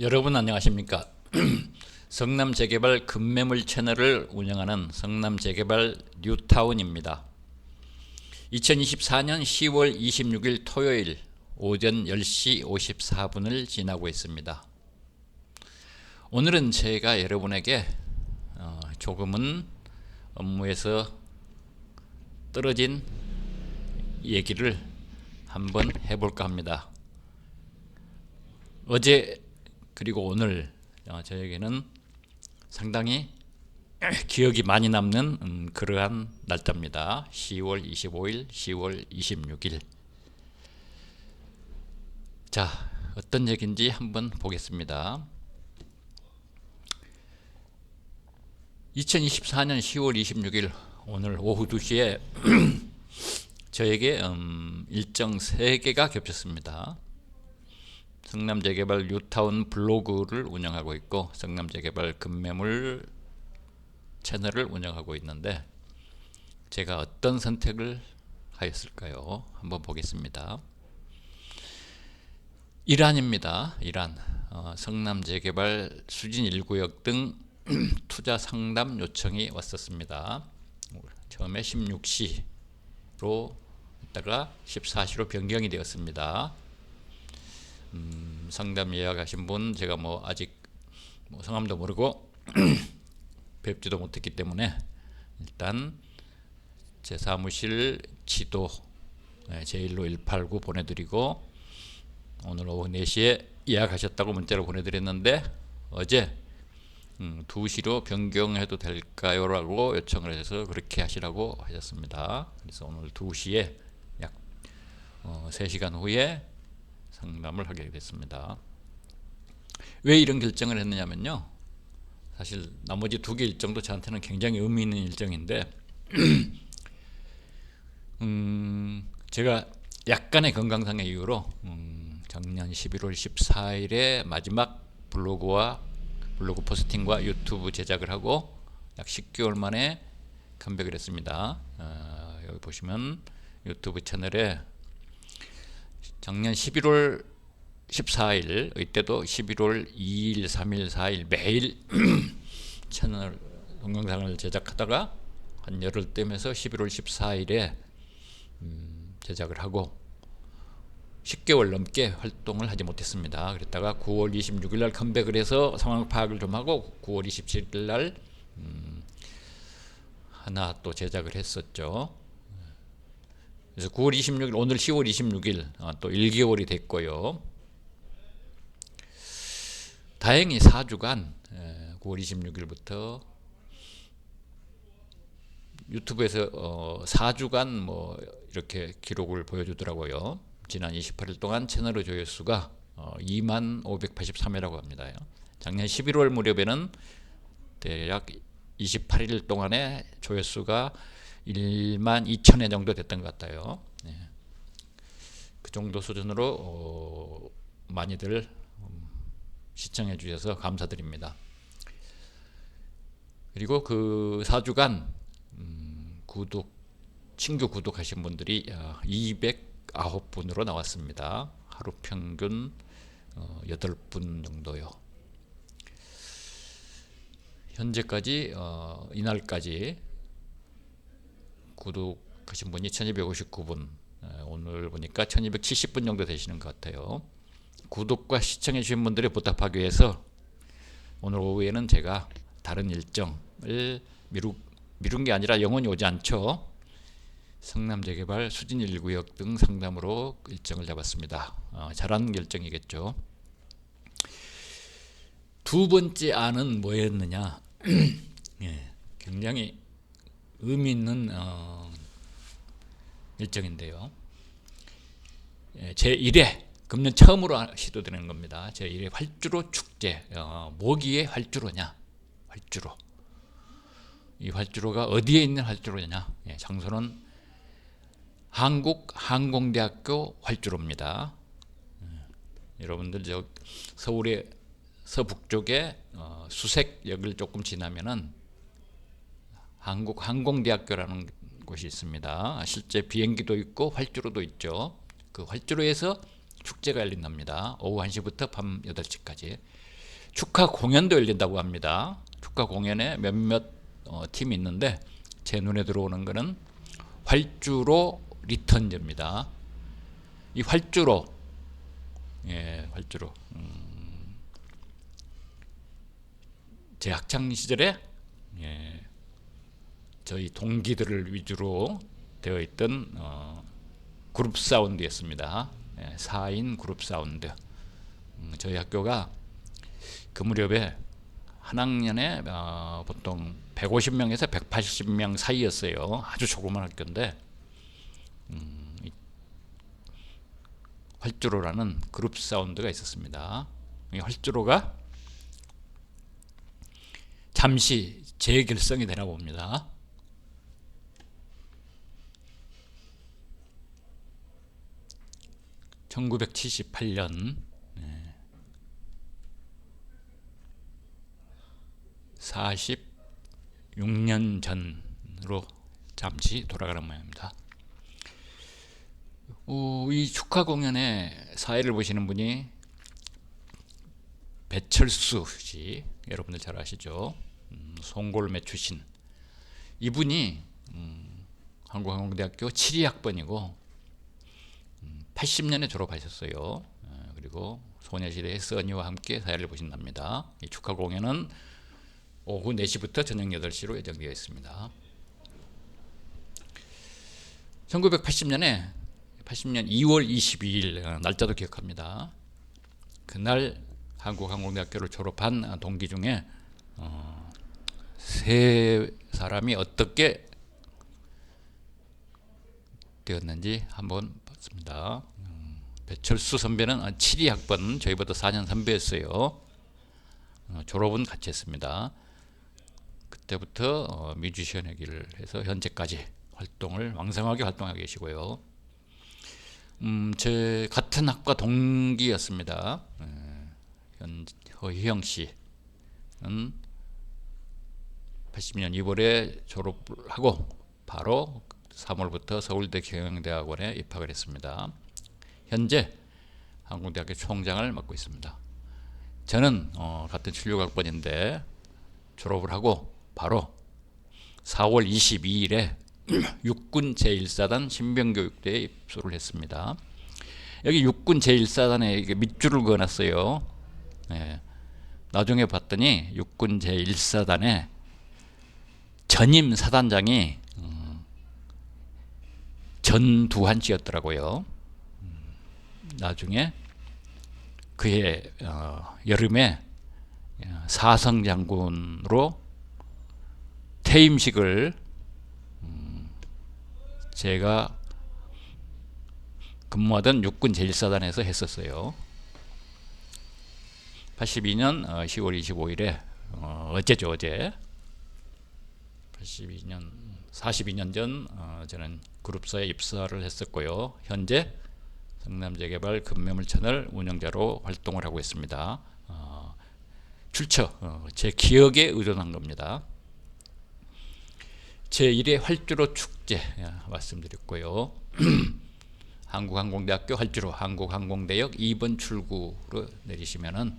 여러분 안녕하십니까? 성남재개발 급매물 채널을 운영하는 성남재개발 뉴타운입니다. 2024년 10월 26일 토요일 오전 10시 54분을 지나고 있습니다. 오늘은 제가 여러분에게 조금은 업무에서 떨어진 얘기를 한번 해볼까 합니다. 어제 그리고 오늘 저에게는 상당히 기억이 많이 남는 그러한 날짜입니다. 10월 25일, 10월 26일. 자, 어떤 얘기인지 한번 보겠습니다. 2024년 10월 26일 오늘 오후 2시에 저에게 일정 3개가 겹쳤습니다. 성남재개발 뉴타운 블로그를 운영하고 있고 성남재개발 급매물 채널을 운영하고 있는데 제가 어떤 선택을 하였을까요? 한번 보겠습니다. 일환입니다. 일환. 성남재개발 수진 1구역 등 투자 상담 요청이 왔었습니다. 처음에 16시로 있다가 14시로 변경이 되었습니다. 상담 예약하신 분 제가 아직 성함도 모르고 뵙지도 못했기 때문에 일단 제 사무실 지도 제1로 189 보내드리고 오늘 오후 4시에 예약하셨다고 문자를 보내드렸는데 어제 2시로 변경해도 될까요? 라고 요청을 해서 그렇게 하시라고 하셨습니다. 그래서 오늘 2시에 약 3시간 후에 상담을 하게 됐습니다. 왜 이런 결정을 했느냐면요, 사실 나머지 2개 일정도 저한테는 굉장히 의미 있는 일정인데 제가 약간의 건강상의 이유로 작년 11월 14일에 마지막 블로그 포스팅과 유튜브 제작을 하고 약 10개월 만에 컴백을 했습니다. 여기 보시면 유튜브 채널에 작년 11월 14일 이때도 11월 2일, 3일, 4일 매일 채널 동영상을 제작하다가 한 열흘 뜸해서 11월 14일에 제작을 하고 10개월 넘게 활동을 하지 못했습니다. 그랬다가 9월 26일 날 컴백을 해서 상황 파악을 좀 하고 9월 27일 날 하나 또 제작을 했었죠. 그래서 9월 26일 오늘 10월 26일 또 1개월이 됐고요. 다행히 4주간 9월 26일부터 유튜브에서 4주간 이렇게 기록을 보여주더라고요. 지난 28일 동안 채널의 조회수가 2583회라고 합니다. 작년 11월 무렵에는 대략 28일 동안에 조회수가 12,000회 정도 됐던 것 같아요. 그 정도 수준으로 많이들 시청해 주셔서 감사드립니다. 그리고 그 4주간 신규 구독하신 분들이 209분으로 나왔습니다. 하루 평균 8분 정도요. 현재까지 이날까지 구독하신 분이 1259분, 오늘 보니까 1270분 정도 되시는 것 같아요. 구독과 시청해 주신 분들에 보답하기 위해서 오늘 오후에는 제가 다른 일정을 미룬 게 아니라 영원히 오지 않죠. 성남재개발 수진 1구역 등 상담으로 일정을 잡았습니다. 잘한 결정이겠죠. 두 번째 안은 뭐였느냐? 굉장히 의미 있는 일정인데요. 제1회 금년 처음으로 시도되는 겁니다. 제1회 활주로 축제. 뭐기에 활주로냐? 활주로. 이 활주로가 어디에 있는 활주로냐? 장소는 한국항공대학교 활주로입니다. 여러분들 서울의 서북쪽에 수색역을 조금 지나면은 한국항공대학교라는 곳이 있습니다. 실제 비행기도 있고 활주로도 있죠. 그 활주로에서 축제가 열린답니다. 오후 1시부터 밤 8시까지. 축하 공연도 열린다고 합니다. 축하 공연에 몇몇 팀이 있는데 제 눈에 들어오는 거는 활주로 리턴즈입니다. 이 활주로, 예, 활주로. 제 학창 시절에, 예, 저희 동기들을 위주로 되어 있던 그룹 사운드였습니다. 예, 4인 그룹 사운드. 저희 학교가 그 무렵에 한 학년에 보통 150명에서 180명 사이였어요. 아주 조그만 학교인데 활주로라는 그룹 사운드가 있었습니다. 이 활주로가 잠시 재결성이 되나 봅니다. (1978년) 46년 전으로 잠시 돌아가는 모양입니다. 이 축하 공연의 사회를 보시는 분이 배철수 씨, 여러분들 잘 아시죠? 송골매 출신. 이분이 한국항공대학교 72학번이고 80년에 졸업하셨어요. 그리고 소녀시대의 써니와 함께 사회를 보신답니다. 이 축하 공연은 오후 4시부터 저녁 8시로 예정되어 있습니다. 1980년 2월 22일 날짜도 기억합니다. 그날 한국항공대학교를 졸업한 동기 중에 세 사람이 어떻게 되었는지 한번 봤습니다. 배철수 선배는 72학번, 저희보다 4년 선배였어요. 졸업은 같이 했습니다. 그때부터 뮤지션의 길을 해서 현재까지 왕성하게 활동하고 계시고요. 제 같은 학과 동기였습니다. 허희영 씨는 80년 2월에 졸업을 하고 바로 3월부터 서울대 경영대학원에 입학을 했습니다. 현재 항공대학교 총장을 맡고 있습니다. 저는 같은 76학번인데 졸업을 하고 바로 4월 22일에 육군 제1사단 신병교육대에 입소를 했습니다. 여기 육군 제1사단에 밑줄을 그어놨어요. 네. 나중에 봤더니 육군 제1사단에 전임 사단장이 전두환 씨였더라고요. 나중에 그해 여름에 사성 장군으로 퇴임식을 제가 근무하던 육군 제1사단에서 했었어요. 82년 10월 25일에 어제죠, 어제. 82년 42년 전 저는 그룹사에 입사를 했었고요. 현재 성남재개발 금매물채널 운영자로 활동을 하고 있습니다. 출처 제 기억에 의존한 겁니다. 제1회 활주로 축제 말씀드렸고요. 한국항공대학교 활주로 한국항공대역 2번 출구로 내리시면은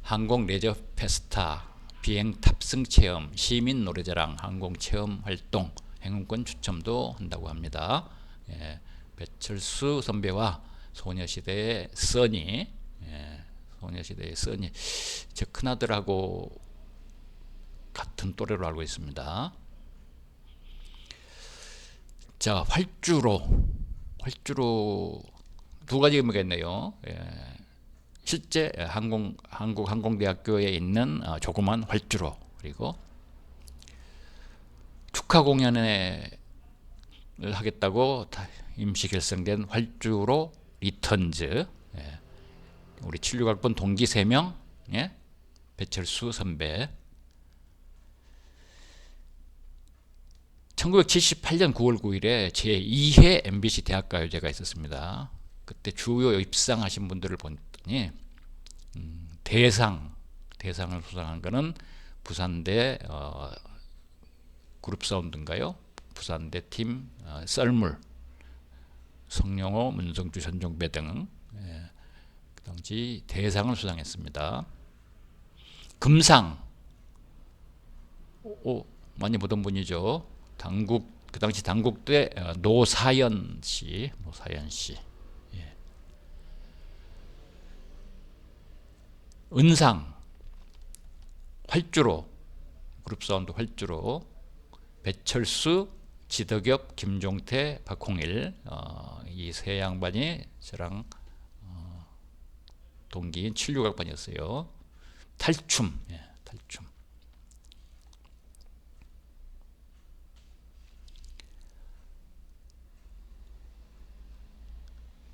항공 레저 페스타, 비행 탑승 체험, 시민 노래자랑, 항공 체험 활동, 행운권 추첨도 한다고 합니다. 배철수 선배와 소녀시대의 써니, 소녀시대의 써니, 제 큰아들하고 같은 또래로 알고 있습니다. 자, 활주로 두 가지 의미가 있네요. 실제 한국항공대학교에 있는 조그만 활주로, 그리고 축하 공연을 하겠다고 임시 결성된 활주로 리턴즈. 우리 76학번 동기 3명, 배철수 선배. 1978년 9월 9일에 제2회 MBC 대학가요제가 있었습니다. 그때 주요 입상하신 분들을 봤더니 대상을 수상한 거는 부산대 그룹 사운드인가요? 부산대 팀 썰물, 성룡호, 문성주, 전종배 등 그 당시 대상을 수상했습니다. 금상, 많이 보던 분이죠. 그 당시 당국대 노사연 씨. 예. 은상, 활주로, 그룹 사운드 활주로, 배철수, 지덕엽, 김종태, 박홍일, 이 세 양반이 저랑 동기인 76학번이었어요. 탈춤, 탈춤.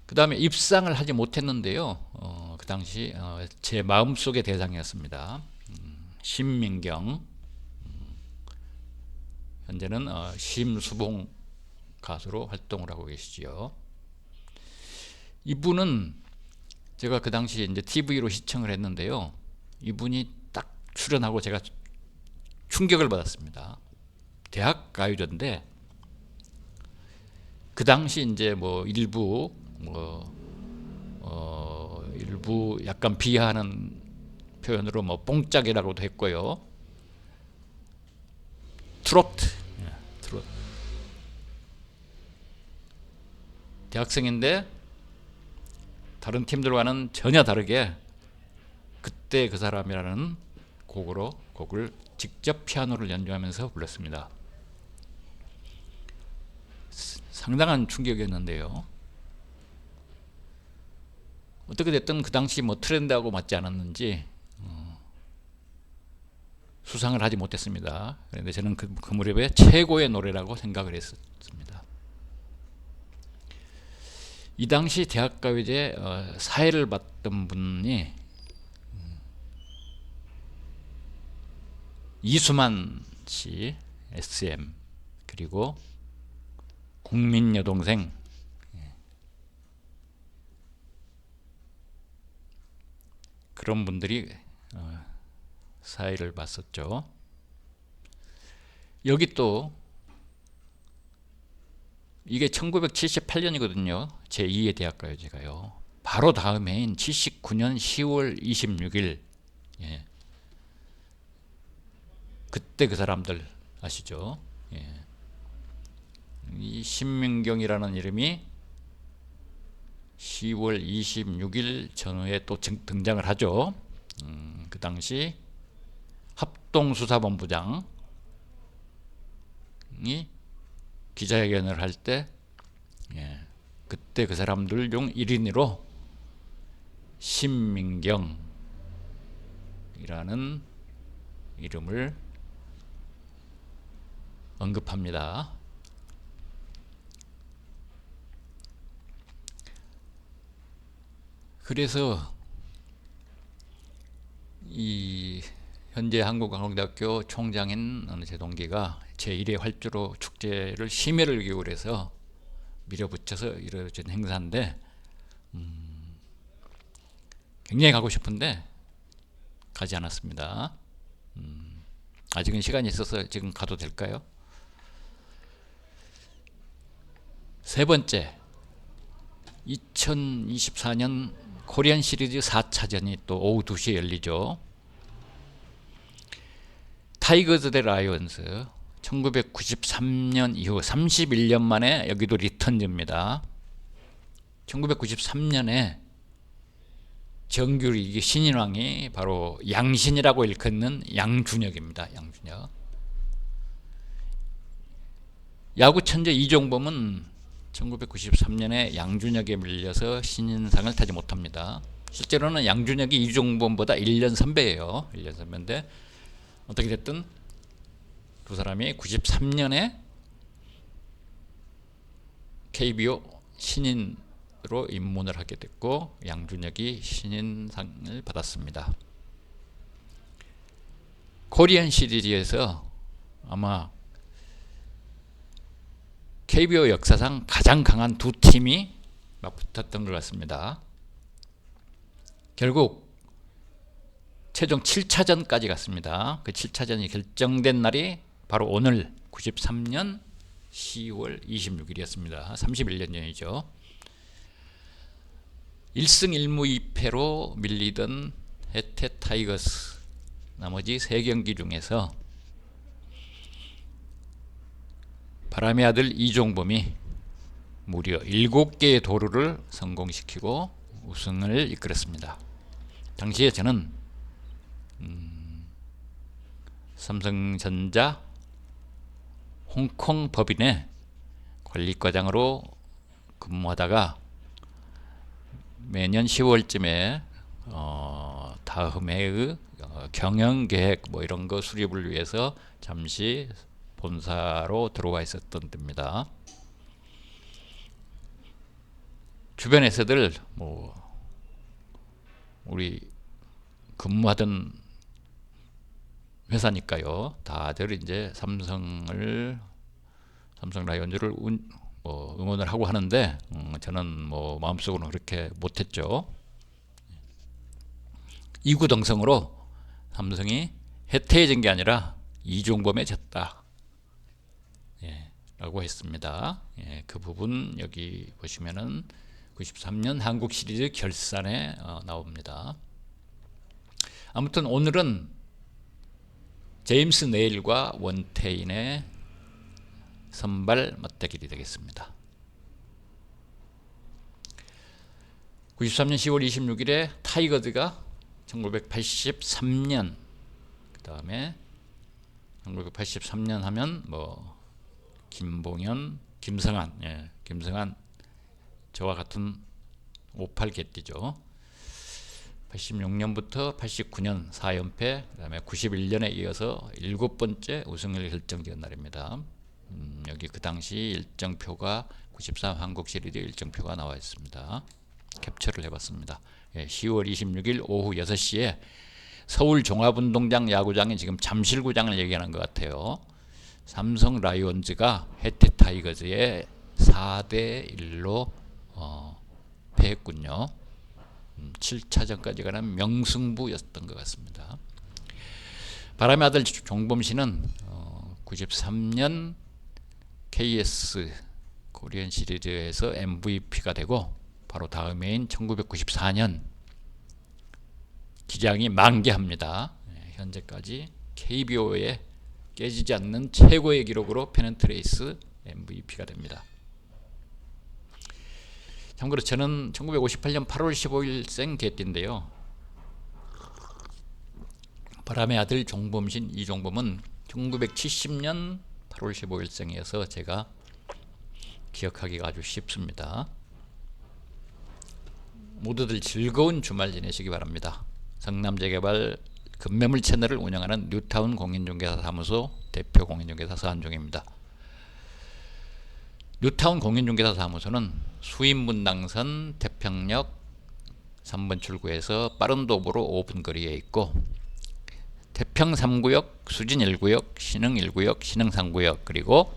그 다음에 입상을 하지 못했는데요. 그 당시 제 마음속의 대상이었습니다. 심민경, 현재는 심수봉 가수로 활동을 하고 계시지요. 이분은 제가 그 당시 이제 TV로 시청을 했는데요. 이분이 딱 출연하고 제가 충격을 받았습니다. 대학 가요제인데 그 당시 이제 뭐 일부 약간 비하하는 표현으로 뭐 뽕짝이라고도 했고요. 트로트. 대학생인데 다른 팀들과는 전혀 다르게 그때 그 사람이라는 곡을 직접 피아노를 연주하면서 불렀습니다. 상당한 충격이었는데요. 어떻게 됐든 그 당시 뭐 트렌드하고 맞지 않았는지 수상을 하지 못했습니다. 그런데 저는 그 무렵에 최고의 노래라고 생각을 했었습니다. 이 당시 대학가요제 사회를 맡던 분이 이수만 씨, SM, 그리고 국민여동생, 그런 분들이 사회를 봤었죠. 여기 또 이게 1978년이거든요. 제2의 대학가요제가요. 바로 다음 해인 79년 10월 26일. 예. 그때 그 사람들 아시죠? 예. 이 신민경이라는 이름이 10월 26일 전후에 또 등장을 하죠. 그 당시 합동수사본부장이 기자회견을 할 때 그때 그 사람들 중 1인으로 신민경이라는 이름을 언급합니다. 그래서 이 현재 한국관광대학교 총장인 제 동기가 제1회 활주로 축제를 심혈을 기울여서 밀어붙여서 이루어진 행사인데 굉장히 가고 싶은데 가지 않았습니다. 아직은 시간이 있어서 지금 가도 될까요? 세 번째, 2024년 코리안 시리즈 4차전이 또 오후 2시에 열리죠. 타이거즈 대 라이온즈, 1993년 이후 31년 만에 여기도 리턴즈입니다. 1993년에 정규리그 신인왕이 바로 양신이라고 일컫는 양준혁입니다. 양준혁. 야구 천재 이종범은 1993년에 양준혁에 밀려서 신인상을 타지 못합니다. 실제로는 양준혁이 이종범보다 1년 선배예요. 1년 선배인데 어떻게 됐든 두 사람이 93년에 KBO 신인으로 입문을 하게 됐고 양준혁이 신인상을 받았습니다. 코리안 시리즈에서 아마 KBO 역사상 가장 강한 두 팀이 맞붙었던 것 같습니다. 결국 최종 7차전까지 갔습니다. 그 7차전이 결정된 날이 바로 오늘 93년 10월 26일이었습니다. 31년 전이죠. 1승 1무 2패로 밀리던 혜태 타이거스 나머지 3경기 중에서 바람의 아들 이종범이 무려 7개의 도루를 성공시키고 우승을 이끌었습니다. 당시에 저는 삼성전자 홍콩 법인의 관리과장으로 근무하다가 매년 10월쯤에 다음 해의 경영계획 뭐 이런 거 수립을 위해서 잠시 본사로 들어와 있었던 때입니다. 주변에서들 뭐 우리 근무하던 회사니까요, 다들 이제 삼성 라이온즈를 응원을 하고 하는데 저는 뭐 마음속으로는 그렇게 못했죠. 이구동성으로 삼성이 해태해진 게 아니라 이종범에 졌다, 라고 했습니다. 그 부분 여기 보시면은 93년 한국 시리즈 결산에 나옵니다. 아무튼 오늘은 제임스 네일과 원태인의 선발 맞대결이 되겠습니다. 93년 10월 26일에 타이거즈가 1983년, 그 다음에 1983년 하면 뭐 김봉현, 김성한, 김성한 저와 같은 58 개띠죠. 86년부터 89년 4연패, 그 다음에 91년에 이어서 7번째 우승을 결정지은 날입니다. 여기 그 당시 일정표가 93 한국 시리즈 일정표가 나와 있습니다. 캡처를 해봤습니다. 10월 26일 오후 6시에 서울 종합운동장 야구장이 지금 잠실구장을 얘기하는 것 같아요. 삼성 라이온즈가 해태 타이거즈에 4대1로 패했군요. 7차전까지 가는 명승부였던 것 같습니다. 바람의 아들 종범 씨는 93년 KS 코리안 시리즈에서 MVP가 되고 바로 다음 해인 1994년 기량이 만개합니다. 현재까지 KBO에 깨지지 않는 최고의 기록으로 페넌트레이스 MVP가 됩니다. 참고로 저는 1958년 8월 15일생 개띠인데요. 바람의 아들 종범신 이종범은 1970년 8월 15일생이어서 제가 기억하기가 아주 쉽습니다. 모두들 즐거운 주말 지내시기 바랍니다. 성남재개발 금매물 채널을 운영하는 뉴타운 공인중개사 사무소 대표 공인중개사 서한종입니다. 뉴타운 공인중개사 사무소는 수인분당선 태평역 3번 출구에서 빠른 도보로 5분 거리에 있고, 태평 3구역, 수진 1구역, 신흥 1구역, 신흥 3구역, 그리고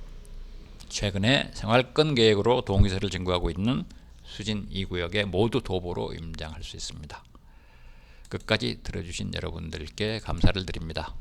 최근에 생활권 계획으로 동의서를 진구하고 있는 수진 2구역에 모두 도보로 임장할 수 있습니다. 끝까지 들어주신 여러분들께 감사를 드립니다.